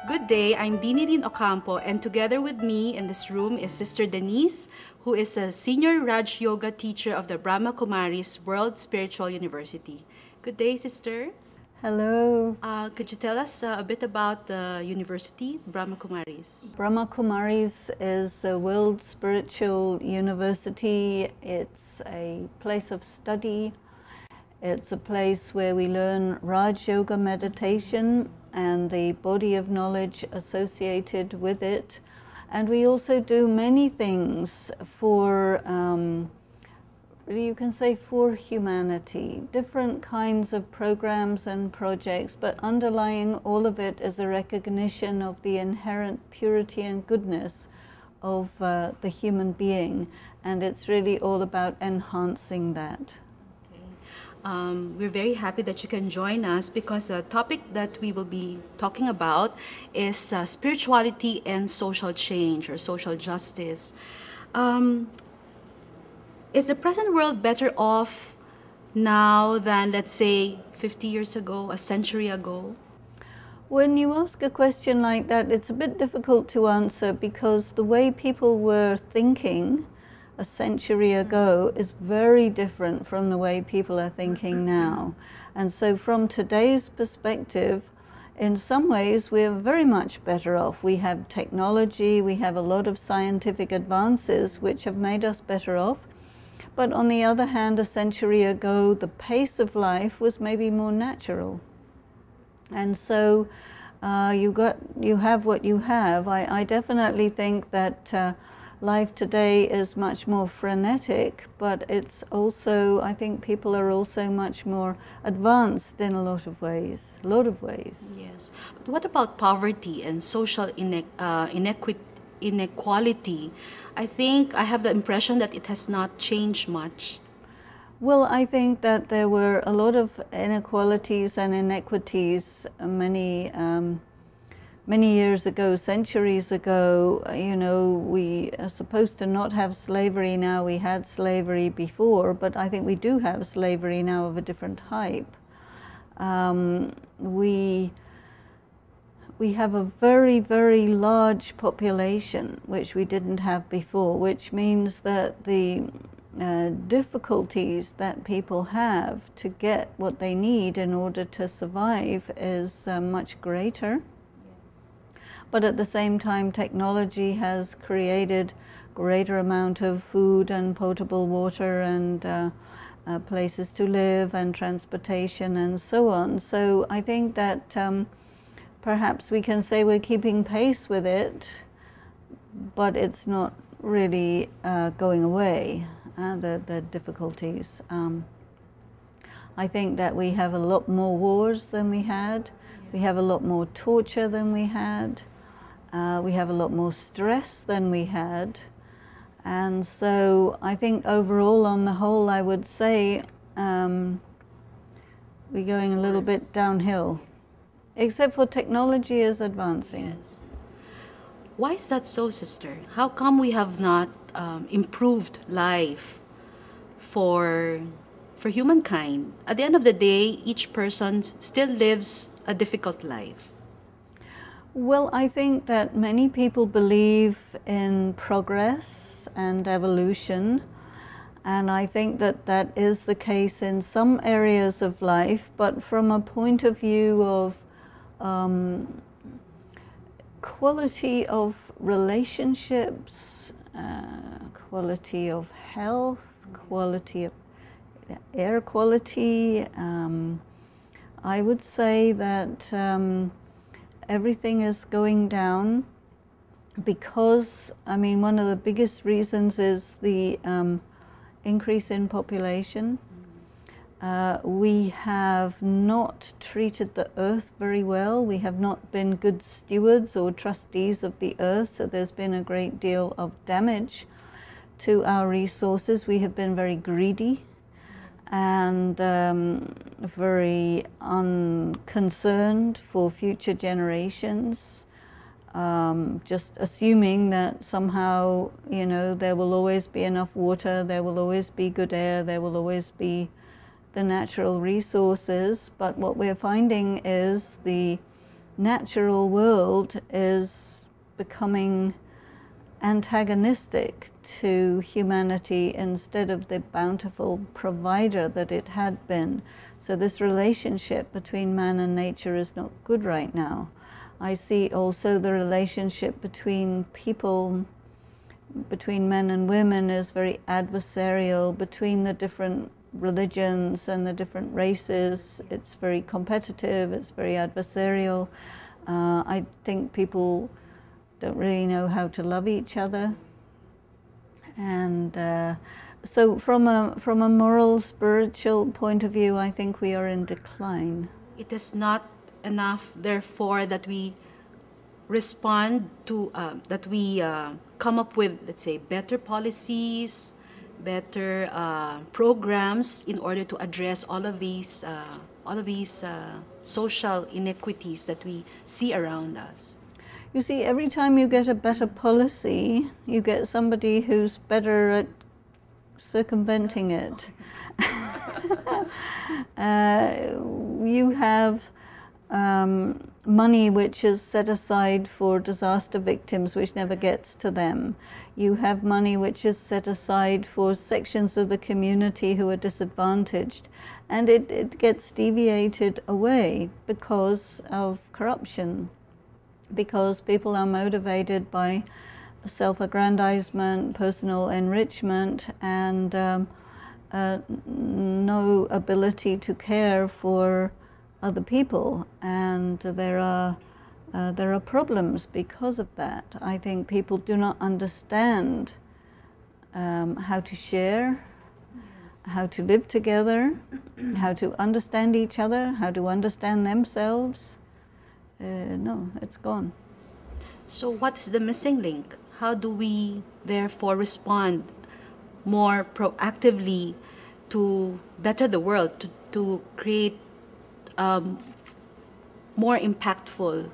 Good day, I'm Deanie Lyn Ocampo, and together with me in this room is Sister Denise, who is a senior Raj Yoga teacher of the Brahma Kumaris World Spiritual University. Good day, Sister. Hello. Could you tell us a bit about the university, Brahma Kumaris? Brahma Kumaris is the World Spiritual University. It's a place of study. It's a place where we learn Raj Yoga meditation and the body of knowledge associated with it. And we also do many things for, you can say, for humanity. Different kinds of programs and projects, but underlying all of it is a recognition of the inherent purity and goodness of the human being. And it's really all about enhancing that. We're very happy that you can join us because the topic that we will be talking about is spirituality and social change or social justice. Is the present world better off now than, let's say, 50 years ago, a century ago? When you ask a question like that, it's a bit difficult to answer because the way people were thinking a century ago is very different from the way people are thinking now. And so from today's perspective, in some ways we're very much better off. We have technology, we have a lot of scientific advances which have made us better off. But on the other hand, a century ago, the pace of life was maybe more natural. And so you have what you have. I definitely think that life today is much more frenetic, but it's also, I think people are also much more advanced in a lot of ways. Yes. But what about poverty and social inequality? I think I have the impression that it has not changed much. Well, I think that there were a lot of inequalities and inequities many years ago, centuries ago. You know, we are supposed to not have slavery now. We had slavery before, but I think we do have slavery now of a different type. We have a very, very large population, which we didn't have before, which means that the difficulties that people have to get what they need in order to survive is much greater. But at the same time, technology has created greater amount of food and potable water and places to live and transportation and so on. So I think that perhaps we can say we're keeping pace with it, but it's not really going away, the difficulties. I think that we have a lot more wars than we had. Yes. We have a lot more torture than we had. We have a lot more stress than we had. And so I think overall, on the whole, I would say we're going a little bit downhill, except for technology is advancing. Yes. Why is that so, Sister? How come we have not improved life for humankind? At the end of the day, each person still lives a difficult life. Well, I think that many people believe in progress and evolution, and I think that that is the case in some areas of life, but from a point of view of quality of relationships, quality of health, quality of air quality, I would say that everything is going down because, I mean, one of the biggest reasons is the increase in population. We have not treated the earth very well. We have not been good stewards or trustees of the earth, so there's been a great deal of damage to our resources. We have been very greedy and very unconcerned for future generations, just assuming that somehow, you know, there will always be enough water, there will always be good air, there will always be the natural resources. But what we're finding is the natural world is becoming antagonistic to humanity instead of the bountiful provider that it had been. So this relationship between man and nature is not good right now. I see also the relationship between people, between men and women, is very adversarial. Between the different religions and the different races, it's very competitive, it's very adversarial. I think people don't really know how to love each other. And so from a moral, spiritual point of view, I think we are in decline. It is not enough, therefore, that we respond to, that we come up with, let's say, better policies, better programs in order to address all of these social inequities that we see around us. You see, every time you get a better policy, you get somebody who's better at circumventing it. You have money which is set aside for disaster victims, which never gets to them. You have money which is set aside for sections of the community who are disadvantaged, and it gets deviated away because of corruption, because people are motivated by self-aggrandizement, personal enrichment, and no ability to care for other people. And there are problems because of that. I think people do not understand how to share, how to live together, how to understand each other, how to understand themselves. No, it's gone. So what is the missing link? How do we therefore respond more proactively to better the world, to create more impactful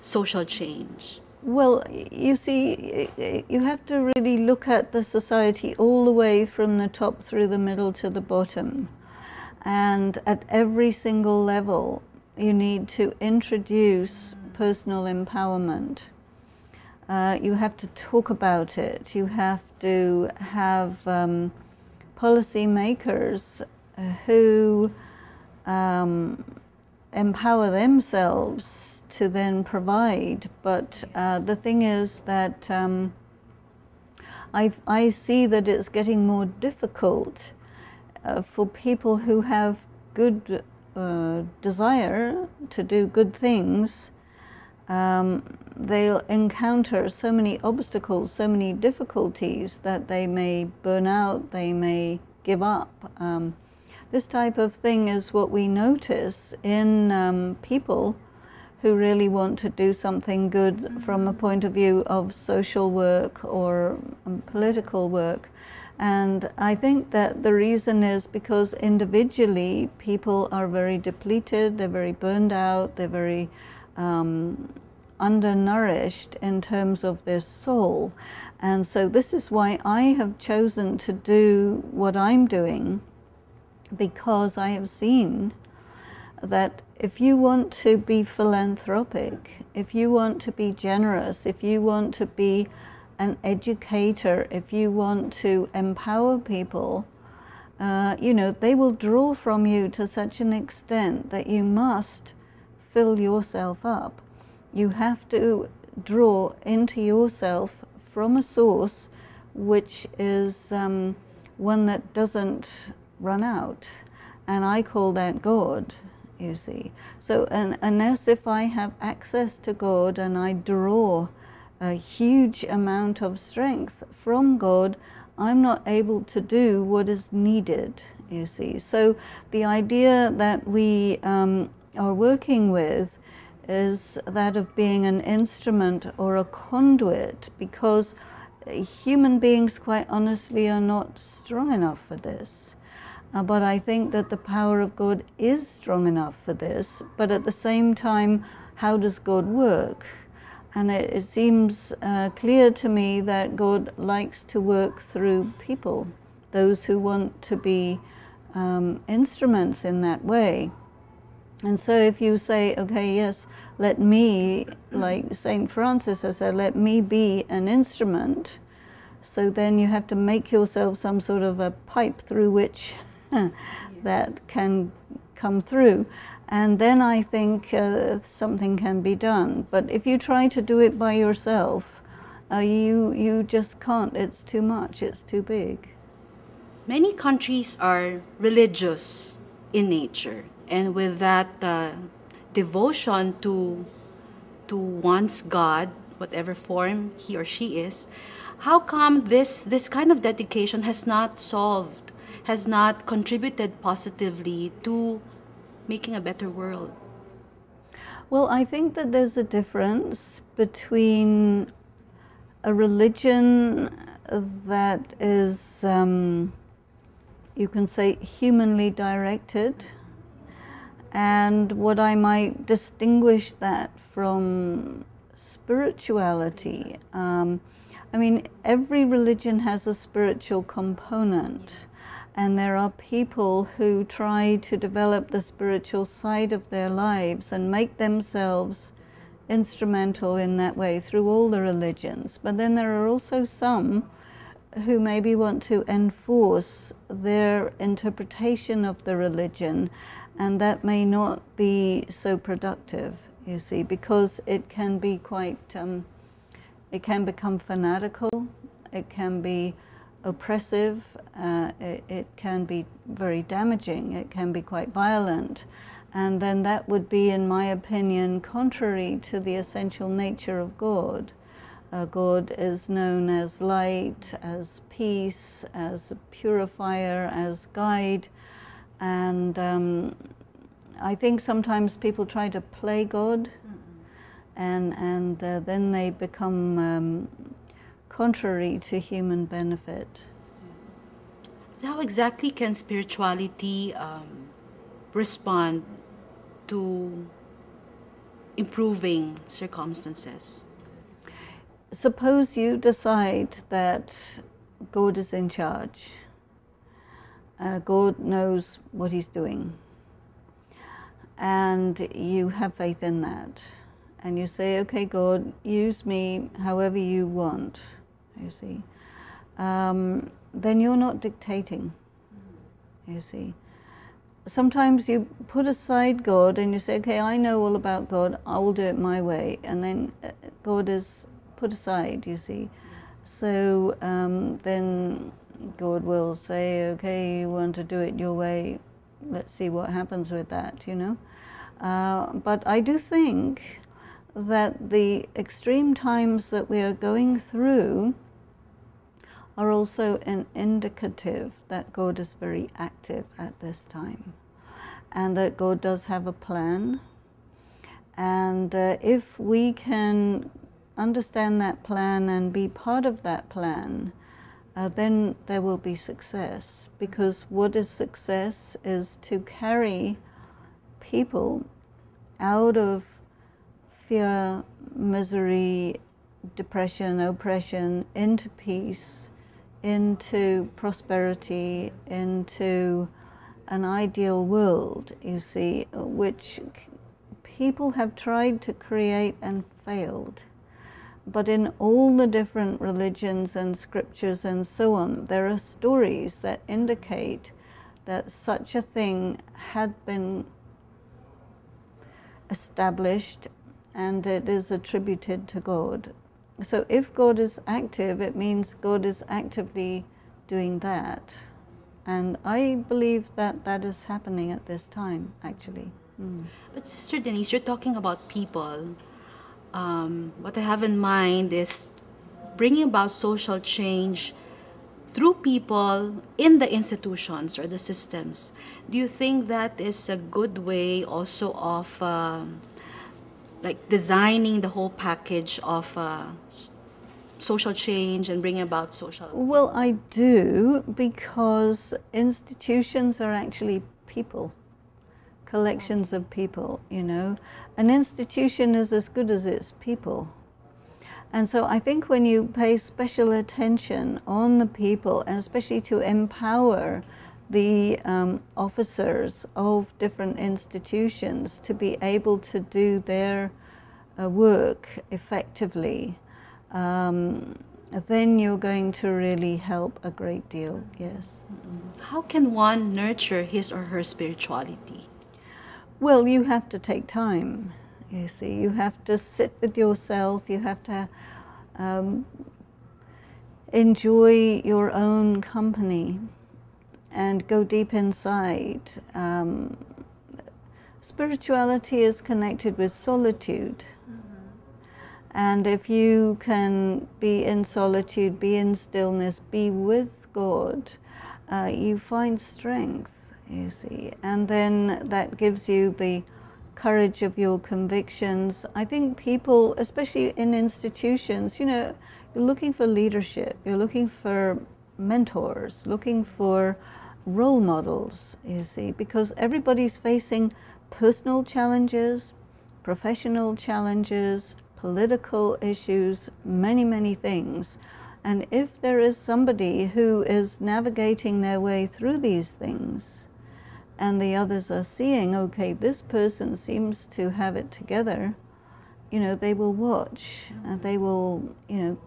social change? Well, you see, you have to really look at the society all the way from the top through the middle to the bottom. And at every single level, you need to introduce personal empowerment. You have to talk about it. You have to have policy makers who empower themselves to then provide. But the thing is that I see that it's getting more difficult for people who have good desire to do good things. They'll encounter so many obstacles, so many difficulties that they may burn out, they may give up. This type of thing is what we notice in people who really want to do something good from a point of view of social work or political work. And I think that the reason is because individually people are very depleted, they're very burned out, they're very undernourished in terms of their soul. And so this is why I have chosen to do what I'm doing, because I have seen that if you want to be philanthropic, if you want to be generous, if you want to be an educator, if you want to empower people, you know, they will draw from you to such an extent that you must fill yourself up. You have to draw into yourself from a source which is one that doesn't run out. And I call that God, you see. So unless if I have access to God and I draw a huge amount of strength from God, I'm not able to do what is needed, you see. So the idea that we are working with is that of being an instrument or a conduit, because human beings, quite honestly, are not strong enough for this. But I think that the power of God is strong enough for this. But at the same time, how does God work? And it seems clear to me that God likes to work through people, those who want to be instruments in that way. And so if you say, okay, yes, let me, like St. Francis has said, let me be an instrument, so then you have to make yourself some sort of a pipe through which that can come through. And then I think something can be done. But if you try to do it by yourself, you just can't. It's too much. It's too big. Many countries are religious in nature, and with that devotion to one's God, whatever form he or she is, how come this kind of dedication has not solved, has not contributed positively to making a better world? Well, I think that there's a difference between a religion that is, you can say, humanly directed, and what I might distinguish that from spirituality. I mean, every religion has a spiritual component, and there are people who try to develop the spiritual side of their lives and make themselves instrumental in that way through all the religions. But then there are also some who maybe want to enforce their interpretation of the religion, and that may not be so productive, you see, because it can be quite, it can become fanatical, it can be oppressive, it can be very damaging, it can be quite violent, and then that would be, in my opinion, contrary to the essential nature of God. God is known as light, as peace, as purifier, as guide, and I think sometimes people try to play God, and then they become contrary to human benefit. How exactly can spirituality respond to improving circumstances? Suppose you decide that God is in charge. God knows what he's doing. And you have faith in that. And you say, okay, God, use me however you want, you see. Then you're not dictating, you see. Sometimes you put aside God and you say, okay, I know all about God, I will do it my way. And then God is put aside, you see. So then God will say, okay, you want to do it your way, let's see what happens with that, you know. But I do think that the extreme times that we are going through are also an indicative that God is very active at this time, and that God does have a plan. And if we can understand that plan and be part of that plan, then there will be success. Because what is success is to carry people out of fear, misery, depression, oppression, into peace, into prosperity, into an ideal world, you see, which people have tried to create and failed. But in all the different religions and scriptures and so on, there are stories that indicate that such a thing had been established and it is attributed to God. So if God is active, it means God is actively doing that. And I believe that that is happening at this time, actually. But Sister Denise, you're talking about people. What I have in mind is bringing about social change through people in the institutions or the systems. Do you think that is a good way also of like designing the whole package of social change and bringing about social? Well, I do, because institutions are actually people, collections of people, you know. An institution is as good as its people. And so I think when you pay special attention on the people, and especially to empower the officers of different institutions to be able to do their work effectively, then you're going to really help a great deal, yes. How can one nurture his or her spirituality? Well, you have to take time, you see. You have to sit with yourself, you have to enjoy your own company and go deep inside. Spirituality is connected with solitude. And if you can be in solitude, be in stillness, be with God, you find strength, you see. And then that gives you the courage of your convictions. I think people, especially in institutions, you know, you're looking for leadership, you're looking for mentors, looking for role models, you see, because everybody's facing personal challenges, professional challenges, political issues, many, many things. And if there is somebody who is navigating their way through these things, and the others are seeing, okay, this person seems to have it together, you know, they will watch and they will, you know,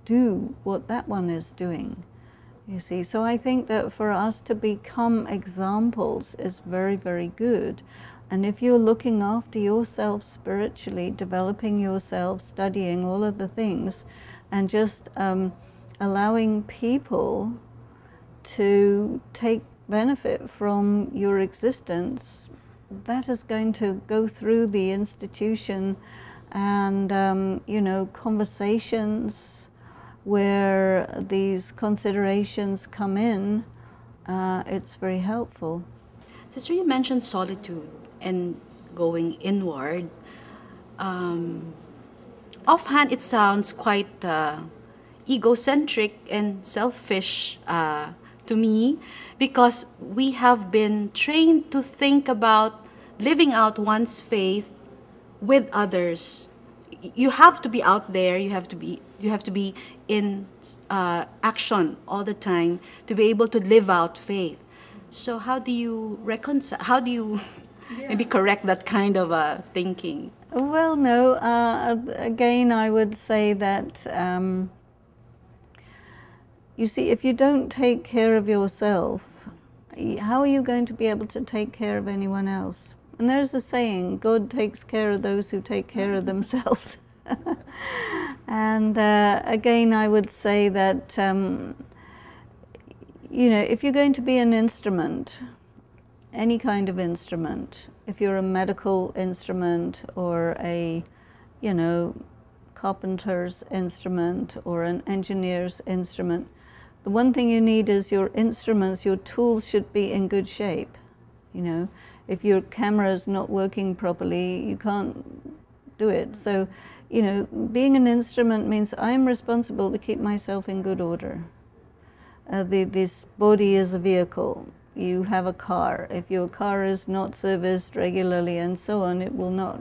do what that one is doing, you see. So I think that for us to become examples is very, very good. And if you're looking after yourself spiritually, developing yourself, studying all of the things, and just allowing people to take benefit from your existence, that is going to go through the institution, and you know, conversations where these considerations come in, it's very helpful. Sister, you mentioned solitude and going inward. Offhand, it sounds quite egocentric and selfish to me, because we have been trained to think about living out one's faith with others. You have to be out there. You have to be in action all the time to be able to live out faith. So how do you reconcile? How do you maybe correct that kind of thinking? Well, no. Again, I would say that you see, if you don't take care of yourself, how are you going to be able to take care of anyone else? And there's a saying, God takes care of those who take care of themselves. And again, I would say that, you know, if you're going to be an instrument, any kind of instrument, if you're a medical instrument or a, you know, carpenter's instrument or an engineer's instrument, the one thing you need is your instruments, your tools should be in good shape. You know, if your camera is not working properly, you can't do it. So, you know, being an instrument means I'm responsible to keep myself in good order. This body is a vehicle. You have a car. If your car is not serviced regularly and so on, it will not,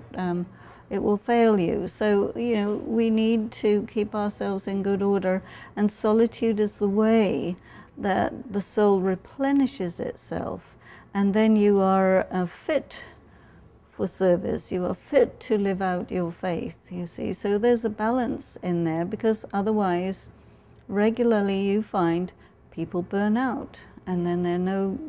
it will fail you. So, you know, we need to keep ourselves in good order, and solitude is the way that the soul replenishes itself, and then you are fit for service. You are fit to live out your faith, you see. So there's a balance in there, because otherwise, regularly you find people burn out, and then they're no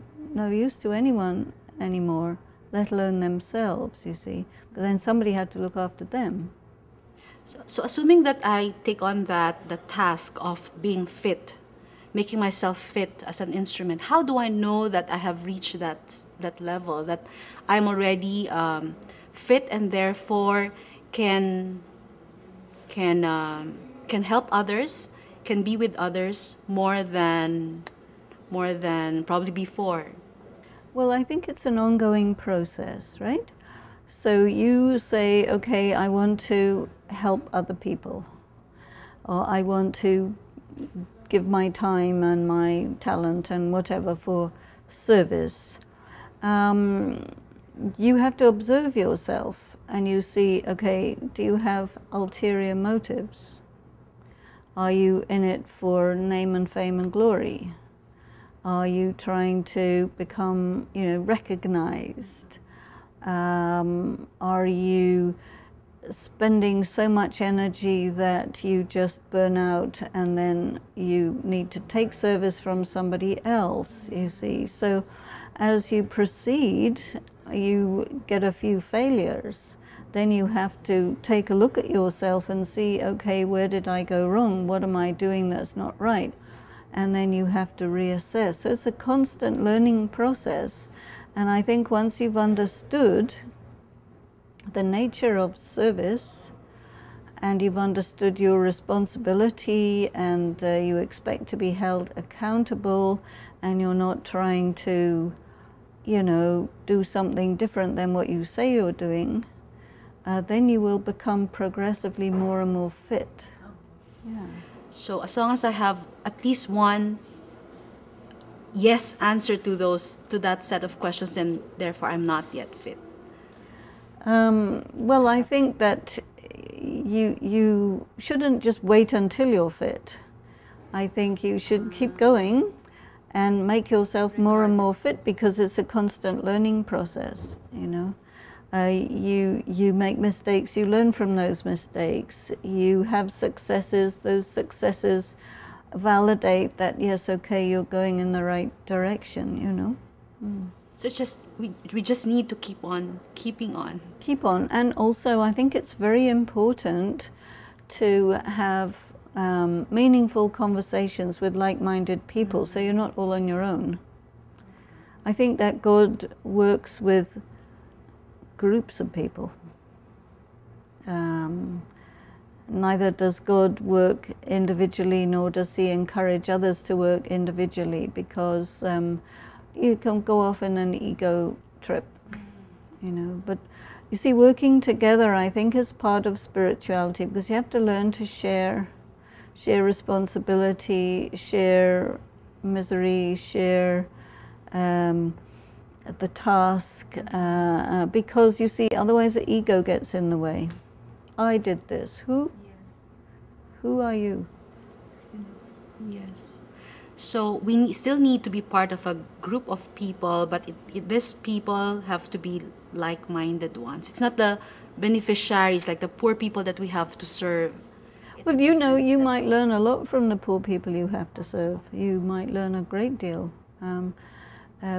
use to anyone anymore, let alone themselves, you see. But then somebody had to look after them. So assuming that I take on the task of being fit, making myself fit as an instrument, how do I know that I have reached that level, that I'm already fit and therefore can help others, can be with others more than probably before? Well, I think it's an ongoing process, right? So you say, okay, I want to help other people, or I want to give my time and my talent and whatever for service. You have to observe yourself, and you see, okay, do you have ulterior motives? Are you in it for name and fame and glory? Are you trying to become, recognized? Are you spending so much energy that you just burn out and then you need to take service from somebody else, you see? So as you proceed, you get a few failures. Then you have to take a look at yourself and see, okay, where did I go wrong? What am I doing that's not right? And then you have to reassess. So it's a constant learning process. And I think once you've understood the nature of service, and you've understood your responsibility, and you expect to be held accountable, and you're not trying to, do something different than what you say you're doing, then you will become progressively more and more fit. Yeah. So as long as I have at least one yes answer to that set of questions, then therefore I'm not yet fit. Well, I think that you shouldn't just wait until you're fit. I think you should keep going and make yourself more and more fit, because it's a constant learning process, You make mistakes, you learn from those mistakes. You have successes, those successes validate that, yes, okay, you're going in the right direction, So it's just, we just need to keep on keeping on. Keep on. And also I think it's very important to have meaningful conversations with like-minded people, so you're not all on your own. I think that God works with groups of people. Neither does God work individually, nor does he encourage others to work individually, because you can go off in an ego trip, But you see, working together, I think, is part of spirituality, because you have to learn to share responsibility, share misery, share the task, because you see, otherwise the ego gets in the way. I did this. Who? Yes. Who are you? Yes. So we still need to be part of a group of people, but these people have to be like-minded ones. It's not the beneficiaries, like the poor people that we have to serve. Well, you might learn a lot from the poor people you have to serve. You might learn a great deal,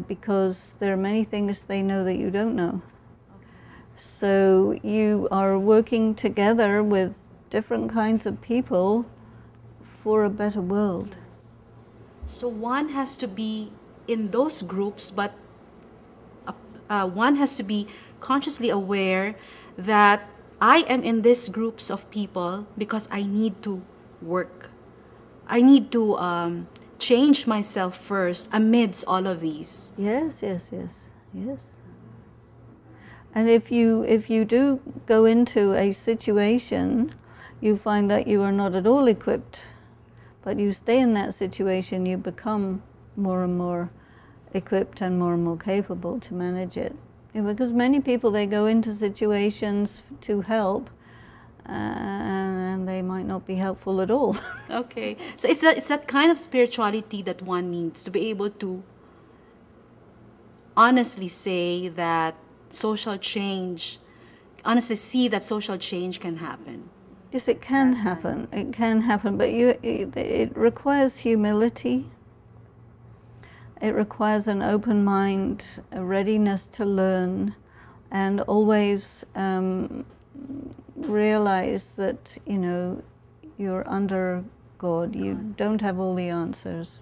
because there are many things they know that you don't know. So you are working together with different kinds of people for a better world. So one has to be in those groups, but one has to be consciously aware that I am in these groups of people because I need to work. I need to change myself first amidst all of these. Yes. And if you do go into a situation, you find that you are not at all equipped, but you stay in that situation, you become more and more equipped and more capable to manage it. Because many people, they go into situations to help, and they might not be helpful at all. Okay, so it's that kind of spirituality that one needs to be able to honestly say that social change, honestly see that social change can happen. Yes, it can happen. It can happen, but it requires humility. It requires an open mind, a readiness to learn, and always realize that, you're under God. You don't have all the answers.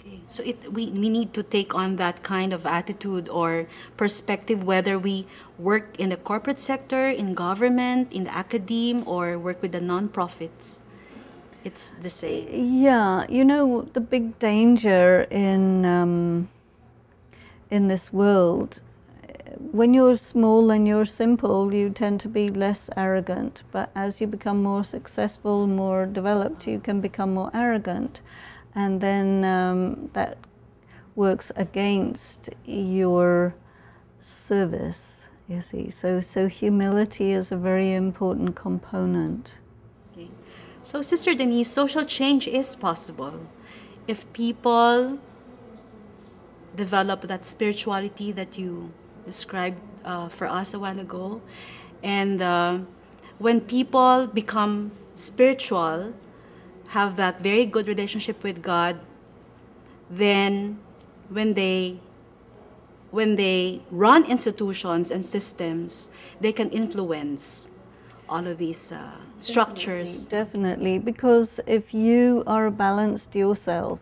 Okay, so we need to take on that kind of attitude or perspective, whether we work in the corporate sector, in government, in the academe, or work with the non-profits. It's the same. Yeah, the big danger in this world, when you're small and you're simple, you tend to be less arrogant. But as you become more successful, more developed, you can become more arrogant. And then that works against your service, you see. So humility is a very important component. Okay. So Sister Denise, social change is possible if people develop that spirituality that you described for us a while ago. And when people become spiritual, have that very good relationship with God, then when they run institutions and systems, they can influence all of these structures. Definitely, because if you are balanced yourself,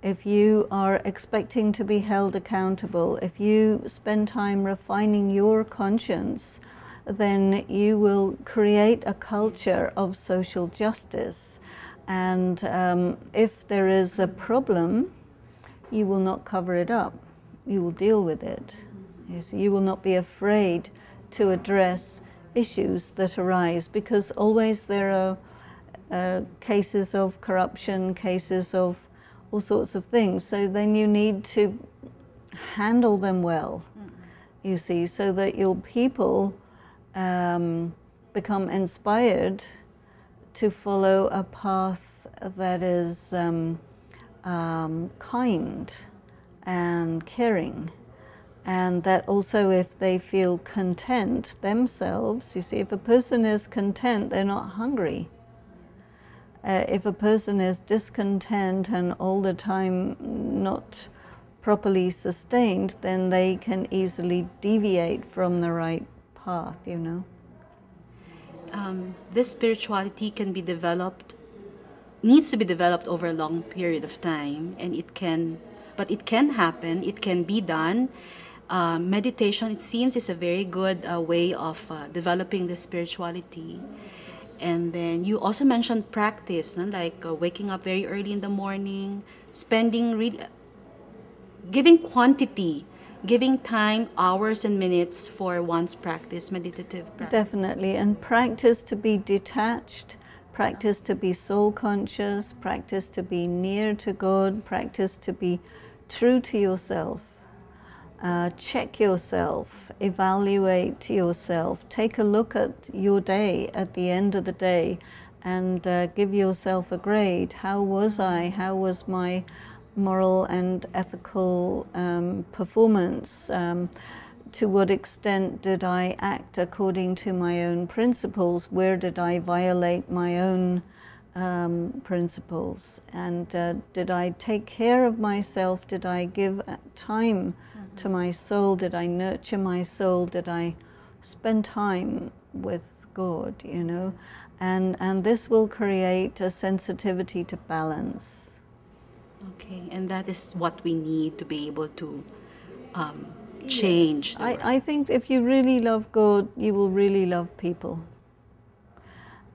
if you are expecting to be held accountable, if you spend time refining your conscience, then you will create a culture of social justice. And if there is a problem, you will not cover it up. You will deal with it. You will not be afraid to address issues that arise, because always there are cases of corruption, cases of all sorts of things. So then you need to handle them well, you see, so that your people become inspired to follow a path that is kind and caring. And that also, if they feel content themselves, you see, if a person is content, they're not hungry. If a person is discontent and all the time not properly sustained, then they can easily deviate from the right path, you know. This spirituality can be developed, needs to be developed over a long period of time, and it can happen, it can be done. Meditation, it seems, is a very good way of developing the spirituality. And then you also mentioned practice, no? Like waking up very early in the morning, giving quantity, giving time, hours and minutes for one's practice, meditative practice. Definitely, and practice to be detached, practice to be soul conscious, practice to be near to God, practice to be true to yourself. Check yourself, evaluate yourself, take a look at your day at the end of the day, and give yourself a grade. How was I? How was my moral and ethical performance? To what extent did I act according to my own principles? Where did I violate my own principles? And did I take care of myself? Did I give time to my soul? Did I nurture my soul? Did I spend time with God, you know? And this will create a sensitivity to balance. Okay, and that is what we need to be able to change. Yes. I think if you really love God, you will really love people.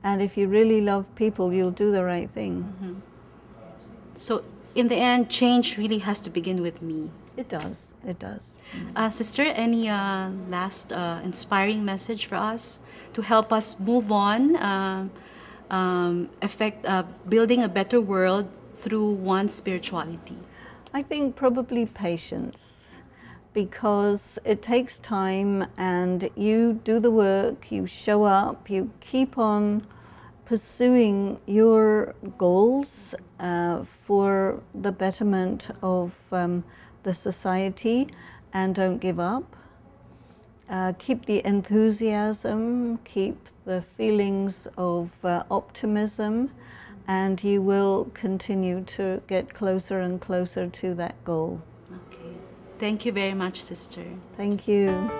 And if you really love people, you'll do the right thing. Mm-hmm. So in the end, change really has to begin with me. It does, it does. Sister, any last inspiring message for us to help us move on, building a better world through one's spirituality? I think probably patience, because it takes time, and you do the work, you show up, you keep on pursuing your goals for the betterment of the society, and don't give up. Keep the enthusiasm, keep the feelings of optimism, and you will continue to get closer and closer to that goal. Okay. Thank you very much, Sister. Thank you.